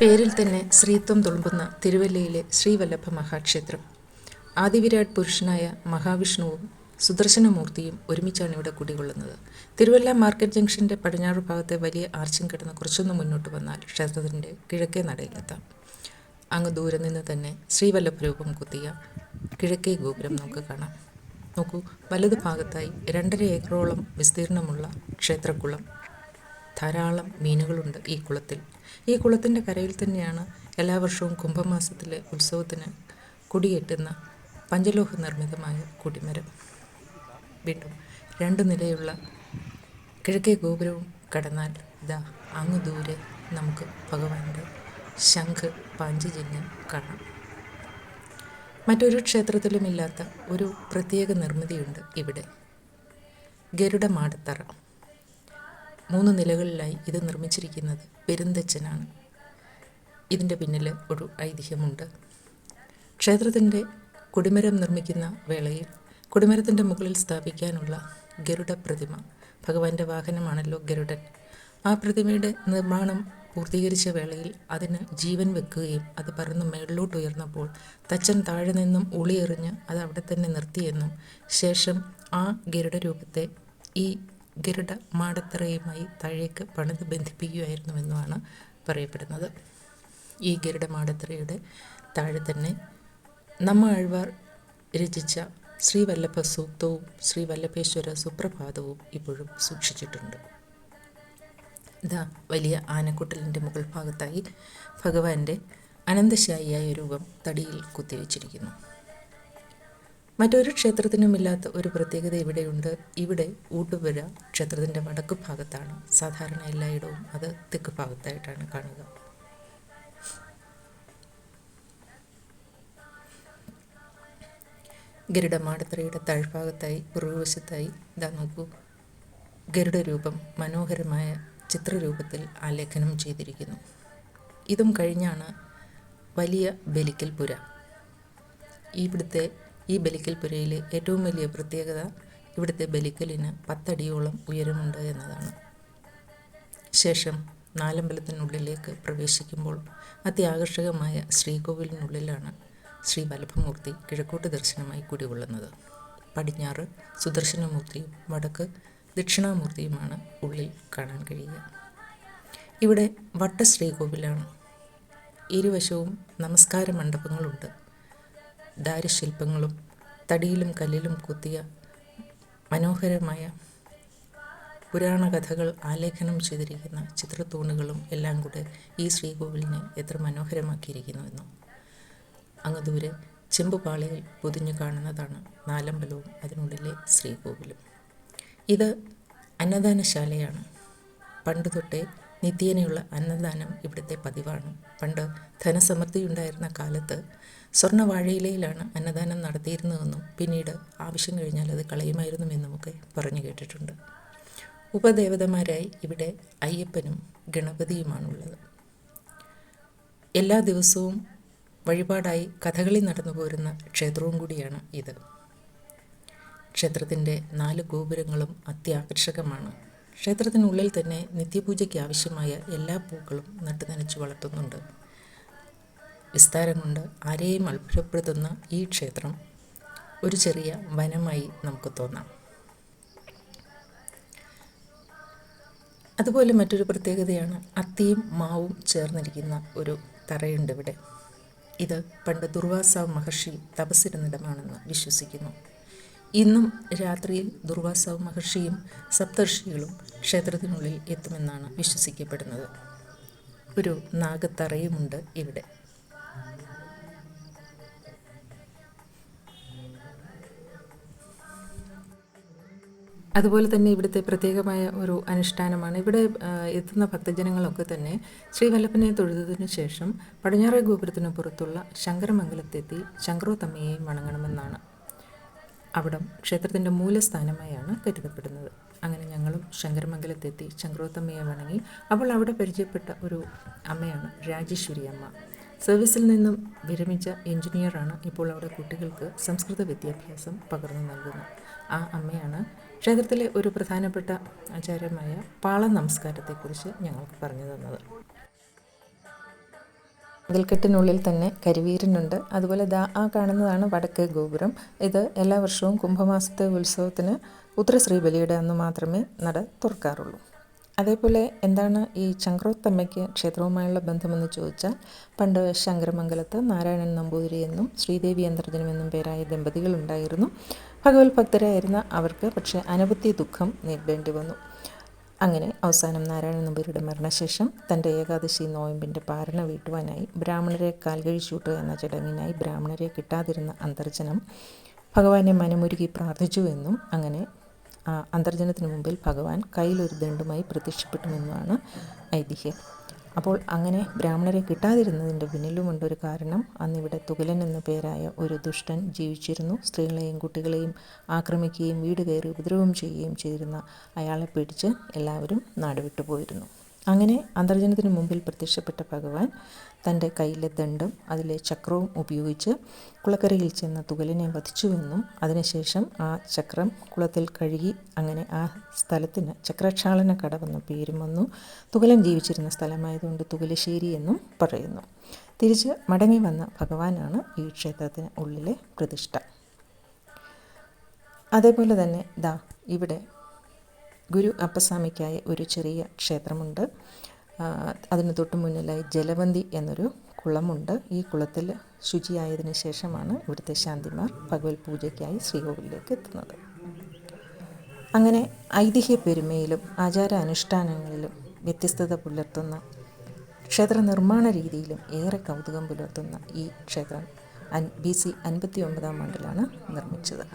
പേരിൽ തന്നെ സ്ത്രീത്വം തുളുമ്പുന്ന തിരുവല്ലയിലെ ശ്രീവല്ലഭ മഹാക്ഷേത്രം. ആദിവിരാട് പുരുഷനായ മഹാവിഷ്ണുവും സുദർശനമൂർത്തിയും ഒരുമിച്ചാണ് ഇവിടെ കുടികൊള്ളുന്നത്. തിരുവല്ല മാർക്കറ്റ് ജംഗ്ഷൻ്റെ പടിഞ്ഞാറ് ഭാഗത്തെ വലിയ ആർച്ചും കിടന്ന് കുറച്ചൊന്ന് മുന്നോട്ട് വന്നാൽ ക്ഷേത്രത്തിൻ്റെ കിഴക്കേ നടയിലെത്താം. അങ്ങ് ദൂരെ നിന്ന് തന്നെ ശ്രീവല്ലഭ രൂപം കുത്തിയ കിഴക്കേ ഗോപുരം നമുക്ക് കാണാം. നോക്കൂ, വലതു ഭാഗത്തായി 2.5 ഏക്കറോളം വിസ്തീർണമുള്ള ക്ഷേത്രക്കുളം. ധാരാളം മീനുകളുണ്ട് ഈ കുളത്തിൽ. ഈ കുളത്തിൻ്റെ കരയിൽ തന്നെയാണ് എല്ലാ വർഷവും കുംഭമാസത്തിലെ ഉത്സവത്തിന് കൊടിയേറ്റുന്ന പഞ്ചലോഹ നിർമ്മിതമായ കൊടിമരം. വീണ്ടും 2 നിലയുള്ള കിഴക്കേ ഗോപുരവും കടന്നാൽ ഇതാ അങ്ങ് ദൂരെ നമുക്ക് ഭഗവാന്റെ ശംഖ് പാഞ്ചജന്യം കാണാം. മറ്റൊരു ക്ഷേത്രത്തിലുമില്ലാത്ത ഒരു പ്രത്യേക നിർമ്മിതിയുണ്ട് ഇവിടെ. ഗരുഡമാടത്തറ. 3 നിലകളിലായി ഇത് നിർമ്മിച്ചിരിക്കുന്നത് പെരുന്തച്ഛനാണ്. ഇതിൻ്റെ പിന്നിൽ ഒരു ഐതിഹ്യമുണ്ട്. ക്ഷേത്രത്തിൻ്റെ കൊടിമരം നിർമ്മിക്കുന്ന വേളയിൽ കൊടിമരത്തിൻ്റെ മുകളിൽ സ്ഥാപിക്കാനുള്ള ഗരുഡ പ്രതിമ, ഭഗവാന്റെ വാഹനമാണല്ലോ ഗരുഡൻ, ആ പ്രതിമയുടെ നിർമ്മാണം പൂർത്തീകരിച്ച വേളയിൽ അതിന് ജീവൻ വെക്കുകയും അത് പറന്ന് മേളിലോട്ട് ഉയർന്നപ്പോൾ തച്ചൻ താഴെ നിന്നും ഉളിയെറിഞ്ഞ് അത് അവിടെ തന്നെ നിർത്തിയെന്നും ശേഷം ആ ഗരുഡ രൂപത്തെ ഈ ഗരുഡ മാടത്തറയുമായി താഴേക്ക് പണിത് ബന്ധിപ്പിക്കുകയായിരുന്നുവെന്നുമാണ് പറയപ്പെടുന്നത്. ഈ ഗരുഡ മാടത്തറയുടെ താഴെ തന്നെ നമ്മാഴ്വാർ രചിച്ച ശ്രീവല്ലഭ സൂക്തവും ശ്രീവല്ലഭേശ്വര സുപ്രഭാതവും ഇപ്പോഴും സൂക്ഷിച്ചിട്ടുണ്ട്. ഇതാ വലിയ ആനക്കുട്ടലിൻ്റെ മുകൾ ഭാഗത്തായി ഭഗവാന്റെ അനന്തശായിയായ രൂപം തടിയിൽ കുത്തിവെച്ചിരിക്കുന്നു. മറ്റൊരു ക്ഷേത്രത്തിനുമില്ലാത്ത ഒരു പ്രത്യേകത ഇവിടെയുണ്ട്. ഇവിടെ ഊട്ടുപുര ക്ഷേത്രത്തിൻ്റെ വടക്കു ഭാഗത്താണ്. സാധാരണ എല്ലായിടവും അത് തെക്ക് ഭാഗത്തായിട്ടാണ് കാണുക. ഗരുഡമാടത്തറയുടെ താഴ്ഭാഗത്തായി പുറകുവശത്തായി ഇതാ നോക്കൂ, ഗരുഡ രൂപം മനോഹരമായ ചിത്രരൂപത്തിൽ ആലേഖനം ചെയ്തിരിക്കുന്നു. ഇതും കഴിഞ്ഞാണ് വലിയ ബലിക്കൽ പുര. ഈ ബലിക്കൽ പുരയിലെ ഏറ്റവും വലിയ പ്രത്യേകത ഇവിടുത്തെ ബലിക്കലിന് 10 അടിയോളം ഉയരമുണ്ട് എന്നതാണ്. ശേഷം നാലമ്പലത്തിനുള്ളിലേക്ക് പ്രവേശിക്കുമ്പോൾ അത്യാകർഷകമായ ശ്രീകോവിലിനുള്ളിലാണ് ശ്രീ വല്ലഭമൂർത്തി കിഴക്കോട്ട് ദർശനമായി കുടികൊള്ളുന്നത്. പടിഞ്ഞാറ് സുദർശനമൂർത്തിയും വടക്ക് ദക്ഷിണാമൂർത്തിയുമാണ് ഉള്ളിൽ കാണാൻ കഴിയുക. ഇവിടെ വട്ടശ്രീകോവിലാണ്. ഇരുവശവും നമസ്കാര മണ്ഡപങ്ങളുണ്ട്. ദാരുശില്പങ്ങളും തടിയിലും കല്ലിലും കൊത്തിയ മനോഹരമായ പുരാണ കഥകൾ ആലേഖനം ചെയ്തിരിക്കുന്ന ചിത്രത്തൂണുകളും എല്ലാം കൂടെ ഈ ശ്രീകോവിലിനെ എത്ര മനോഹരമാക്കിയിരിക്കുന്നുവെന്നും. അങ്ങ് ദൂരെ ചെമ്പുപാളിയിൽ പൊതിഞ്ഞു കാണുന്നതാണ് നാലമ്പലവും അതിനുള്ളിലെ ശ്രീകോവിലും. ഇത് അന്നദാനശാലയാണ്. പണ്ട് തൊട്ടേ നിത്യേനയുള്ള അന്നദാനം ഇവിടുത്തെ പതിവാണ്. പണ്ട് ധനസമൃദ്ധിയുണ്ടായിരുന്ന കാലത്ത് സ്വർണ്ണവാഴയിലയിലാണ് അന്നദാനം നടത്തിയിരുന്നതെന്നും പിന്നീട് ആവശ്യം കഴിഞ്ഞാൽ അത് കളയുമായിരുന്നുവെന്നുമൊക്കെ പറഞ്ഞു കേട്ടിട്ടുണ്ട്. ഉപദേവതമാരായി ഇവിടെ അയ്യപ്പനും ഗണപതിയുമാണുള്ളത്. എല്ലാ ദിവസവും വഴിപാടായി കഥകളി നടന്നു പോരുന്ന ക്ഷേത്രവും കൂടിയാണ് ഇത്. ക്ഷേത്രത്തിൻ്റെ 4 ഗോപുരങ്ങളും അത്യാകർഷകമാണ്. ക്ഷേത്രത്തിനുള്ളിൽ തന്നെ നിത്യപൂജയ്ക്ക് ആവശ്യമായ എല്ലാ പൂക്കളും നട്ടുനനച്ച് വളർത്തുന്നുണ്ട്. വിസ്താരം കൊണ്ട് ആരെയും അത്ഭുതപ്പെടുത്തുന്ന ഈ ക്ഷേത്രം ഒരു ചെറിയ വനമായി നമുക്ക് തോന്നാം. അതുപോലെ മറ്റൊരു പ്രത്യേകതയാണ് അത്തിയും മാവും ചേർന്നിരിക്കുന്ന ഒരു തറയുണ്ട് ഇവിടെ. ഇത് പണ്ട് ദുർവാസ മഹർഷി തപസ്സിരുന്നിടമാണെന്ന് വിശ്വസിക്കുന്നു. ഇന്നും രാത്രിയിൽ ദുർവാസ മഹർഷിയും സപ്തർഷികളും ക്ഷേത്രത്തിനുള്ളിൽ എത്തുമെന്നാണ് വിശ്വസിക്കപ്പെടുന്നത്. ഒരു നാഗത്തറയുമുണ്ട് ഇവിടെ. അതുപോലെ തന്നെ ഇവിടുത്തെ പ്രത്യേകമായ ഒരു അനുഷ്ഠാനമാണ്. ഇവിടെ എത്തുന്ന ഭക്തജനങ്ങളൊക്കെ തന്നെ ശ്രീവല്ലഭനെ തൊഴുതതിനു ശേഷം പടിഞ്ഞാറേ ഗോപുരത്തിന് പുറത്തുള്ള ശങ്കരമംഗലത്തെത്തി ശങ്കരോത്തമ്മയെയും വണങ്ങണമെന്നാണ്. അവിടം ക്ഷേത്രത്തിൻ്റെ മൂലസ്ഥാനമായാണ് കരുതപ്പെടുന്നത്. അങ്ങനെ ഞങ്ങളും ശങ്കരമംഗലത്തെത്തി ശങ്കരോത്തമ്മയെ വണങ്ങി. അപ്പോൾ അവിടെ പരിചയപ്പെട്ട ഒരു അമ്മയാണ് രാജേശ്വരി അമ്മ. സർവീസിൽ നിന്നും വിരമിച്ച എഞ്ചിനീയറാണ്. ഇപ്പോൾ അവിടെ കുട്ടികൾക്ക് സംസ്കൃത വിദ്യാഭ്യാസം പകർന്നു നൽകുന്നത്. ആ അമ്മയാണ് ക്ഷേത്രത്തിലെ ഒരു പ്രധാനപ്പെട്ട ആചാരമായ പാള നമസ്കാരത്തെക്കുറിച്ച് ഞങ്ങൾക്ക് പറഞ്ഞു തന്നത്. മതിൽക്കെട്ടിനുള്ളിൽ തന്നെ കരിവീരനുണ്ട്. അതുപോലെ ആ കാണുന്നതാണ് വടക്കേ ഗോപുരം. ഇത് എല്ലാ വർഷവും കുംഭമാസത്തെ ഉത്സവത്തിന് ഉത്രശ്രീ ബലിയുടെ അന്ന് മാത്രമേ നട തുറക്കാറുള്ളൂ. അതേപോലെ എന്താണ് ഈ ചങ്ക്രോത്തമ്മയ്ക്ക് ക്ഷേത്രവുമായുള്ള ബന്ധമെന്ന് ചോദിച്ചാൽ, പണ്ട് ശങ്കരമംഗലത്ത് നാരായണൻ നമ്പൂതിരി എന്നും ശ്രീദേവി അന്തർജനം എന്നും പേരായ ദമ്പതികളുണ്ടായിരുന്നു. ഭഗവത് ഭക്തരായിരുന്ന അവർക്ക് പക്ഷേ അനവധി ദുഃഖം നേരിടേണ്ടി വന്നു. അങ്ങനെ അവസാനം നാരായണൻ നമ്പൂതിരിയുടെ മരണശേഷം തൻ്റെ ഏകാദശി നോയമ്പിൻ്റെ പാരണ വീട്ടുവാനായി ബ്രാഹ്മണരെ കാൽകഴിച്ചൂട്ടുക എന്ന ചടങ്ങിനായി ബ്രാഹ്മണരെ കിട്ടാതിരുന്ന അന്തർജനം ഭഗവാനെ മനമുരുകി പ്രാർത്ഥിച്ചു എന്നും അങ്ങനെ അന്തർജനത്തിന് മുമ്പിൽ ഭഗവാൻ കയ്യിലൊരു ദണ്ഡുമായി പ്രത്യക്ഷപ്പെട്ടുമെന്നുമാണ് ഐതിഹ്യം. അപ്പോൾ അങ്ങനെ ബ്രാഹ്മണരെ കിട്ടാതിരുന്നതിൻ്റെ പിന്നിലുമുണ്ടൊരു കാരണം. അന്നിവിടെ തുകലൻ എന്ന പേരായ ഒരു ദുഷ്ടൻ ജീവിച്ചിരുന്നു. സ്ത്രീകളെയും കുട്ടികളെയും ആക്രമിക്കുകയും വീട് കയറി ഉപദ്രവം ചെയ്യുകയും ചെയ്തിരുന്ന അയാളെ പിടിച്ച് എല്ലാവരും നാടുവിട്ടു പോയിരുന്നു. അങ്ങനെ അന്തർജനത്തിന് മുമ്പിൽ പ്രത്യക്ഷപ്പെട്ട ഭഗവാൻ തൻ്റെ കയ്യിലെ ദണ്ഡും അതിലെ ചക്രവും ഉപയോഗിച്ച് കുളക്കരയിൽ ചെന്ന തുകലിനെ വധിച്ചുവെന്നും അതിനുശേഷം ആ ചക്രം കുളത്തിൽ കഴുകി അങ്ങനെ ആ സ്ഥലത്തിന് ചക്രക്ഷാളന കടവെന്ന പേരും വന്നു. തുകലൻ ജീവിച്ചിരുന്ന സ്ഥലമായതുകൊണ്ട് തുകലശ്ശേരി എന്നും പറയുന്നു. തിരിച്ച് മടങ്ങി വന്ന ഭഗവാനാണ് ഈ ക്ഷേത്രത്തിന് ഉള്ളിലെ പ്രതിഷ്ഠ. അതേപോലെ തന്നെ ഇവിടെ ഗുരു അപ്പസ്വാമിക്കായ ഒരു ചെറിയ ക്ഷേത്രമുണ്ട്. അതിന് തൊട്ട് മുന്നിലായി ജലവന്തി എന്നൊരു കുളമുണ്ട്. ഈ കുളത്തിൽ ശുചിയായതിനു ശേഷമാണ് ഇവിടുത്തെ ശാന്തിമാർ ഭഗവത് പൂജയ്ക്കായി ശ്രീകോവിലേക്ക് എത്തുന്നത്. അങ്ങനെ ഐതിഹ്യ പെരുമയിലും ആചാരാനുഷ്ഠാനങ്ങളിലും വ്യത്യസ്തത പുലർത്തുന്ന ക്ഷേത്ര നിർമ്മാണ രീതിയിലും ഏറെ കൗതുകം പുലർത്തുന്ന ഈ ക്ഷേത്രം BC 59 ആണ്ടിലാണ് നിർമ്മിച്ചത്.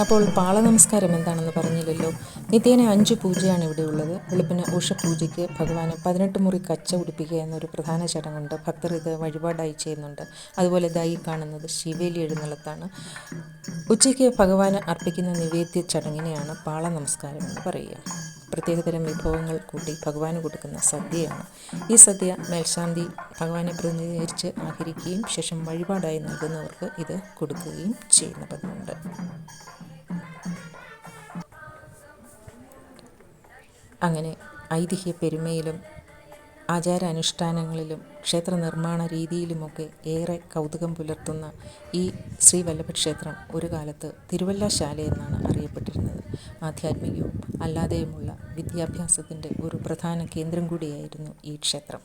അപ്പോൾ പാള നമസ്കാരം എന്താണെന്ന് പറഞ്ഞില്ലല്ലോ. നിത്യേന 5 പൂജയാണ് ഇവിടെ ഉള്ളത്. വെളുപ്പിന് ഉഷപൂജയ്ക്ക് ഭഗവാന് 18 മുറി കച്ച ഉടുപ്പിക്കുക എന്നൊരു പ്രധാന ചടങ്ങുണ്ട്. ഭക്തർ ഇത് വഴിപാടായി ചെയ്യുന്നുണ്ട്. അതുപോലെ ഈ കാണുന്നത് ശിവേലി എഴുന്നള്ളത്താണ്. ഉച്ചയ്ക്ക് ഭഗവാന് അർപ്പിക്കുന്ന നിവേദ്യ ചടങ്ങിനെയാണ് പാള നമസ്കാരം എന്ന് പറയുക. പ്രത്യേകതരം വിഭവങ്ങൾ കൂട്ടി ഭഗവാന് കൊടുക്കുന്ന സദ്യയാണ്. ഈ സദ്യ മേൽശാന്തി ഭഗവാനെ പ്രതിനിധീകരിച്ച് ആഹരിക്കുകയും ശേഷം വഴിപാടായി നൽകുന്നവർക്ക് ഇത് കൊടുക്കുകയും ചെയ്യുന്ന പതിവുണ്ട്. അങ്ങനെ ഐതിഹ്യ പെരുമയിലും ആചാരാനുഷ്ഠാനങ്ങളിലും ക്ഷേത്ര നിർമ്മാണ രീതിയിലുമൊക്കെ ഏറെ കൗതുകം പുലർത്തുന്ന ഈ ശ്രീവല്ലഭക്ഷേത്രം ഒരു കാലത്ത് തിരുവല്ലാശാല എന്നാണ് അറിയപ്പെട്ടിരുന്നത്. ആധ്യാത്മികവും അല്ലാതെയുമുള്ള വിദ്യാഭ്യാസത്തിൻ്റെ ഒരു പ്രധാന കേന്ദ്രം കൂടിയായിരുന്നു ഈ ക്ഷേത്രം.